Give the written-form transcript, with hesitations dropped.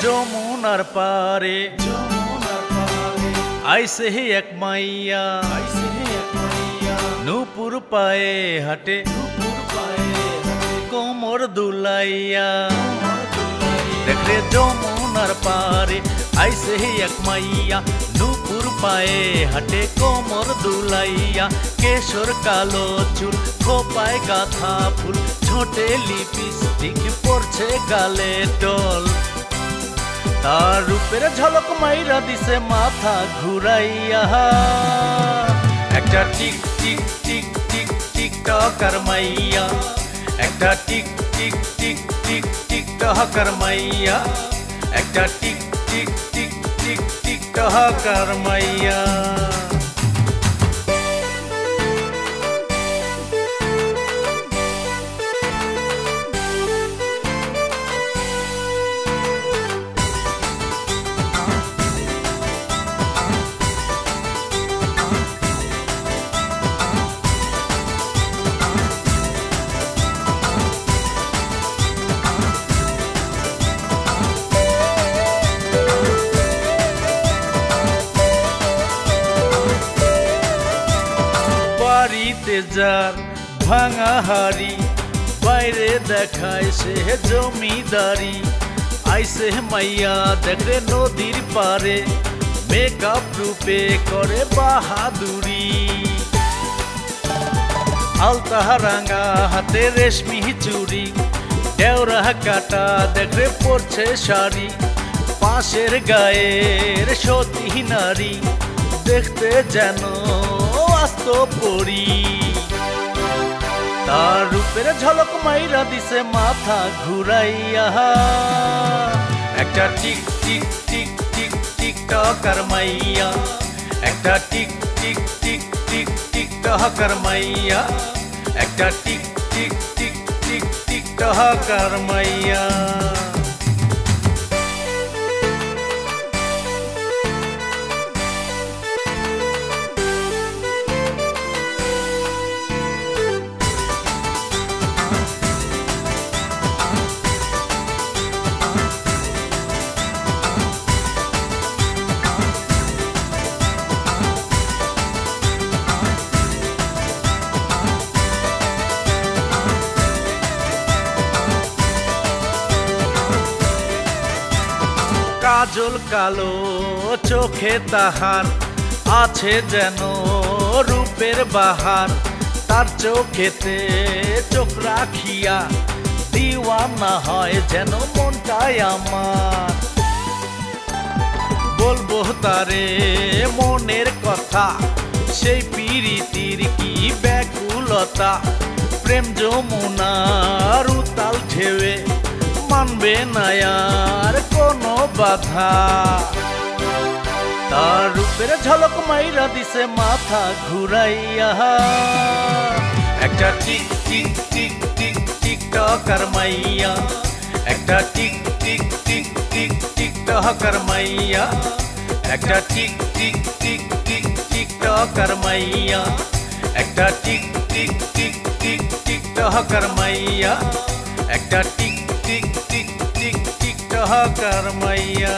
যমুনার পারে আইসে হে এক মাইয়া নূপুর পায়ে হাঁটে কোমর দুলাইয়া দেখলে যমুনার পারে আইসে হে এক মাইয়া নূপুর পায়ে হাঁটে কোমর দুলাইয়া কেশর কালো চুল খোপায় গাথা ফুল ছোটে লিপস্টিক পড়ছে গালে ডল তার রূপের ঝলক মাইরা দিছে মাথা ঘুরাইয়া একটা tick tick tick tick tick talker মাইয়া একটা tick tick tick tick tick talker মাইয়া একটা tick tick tick tick tick talker মাইয়া বাড়িতে যার ভাঙা হাড়ি বাইরে দেখায় সে জমিদারি আইসে মাইয়া দেখে নদীর পারে মেকআপ রূপে করে বাহাদুরি আলতা রাঙা হাতে রেশমি চুড়ি দেওরা কাটা দেখে পড়ছে শাড়ি পাশের গায়ের সতী নারী দেখতে যেন আস্ত পড়ি তার রূপের ঝলক মাইরা দিছে মাথা ঘুরাইয়া একটা tick tick tick tick tick talker মাইয়া একটা tick tick tick tick tick talker মাইয়া একটা tick tick tick tick tick talker মাইয়া কাজল কালো চোখে তাহার আছে যেন রূপের বাহার তার চোখেতে চোখ রাখিয়া দিওয়ানা হয় যেন মনটাই আমার বলবো তারে মনের কথা সেই পীড়িতির কি ব্যাকুলতা প্রেম যমুনার উতাল ঢেউয়ে মানবে না আর কোনো বাধা তার রূপের ঝলক মাইরা দিছে মাথা ঘুরাইয়া একটা tick tick tick tick tick talker মাইয়া একটা tick tick tick tick tick talker মাইয়া একটা tick tick tick tick tick talker মাইয়া একটা tick tick tick tick tick talker মাইয়া একটা tick tick tick tick tick talker মাইয়া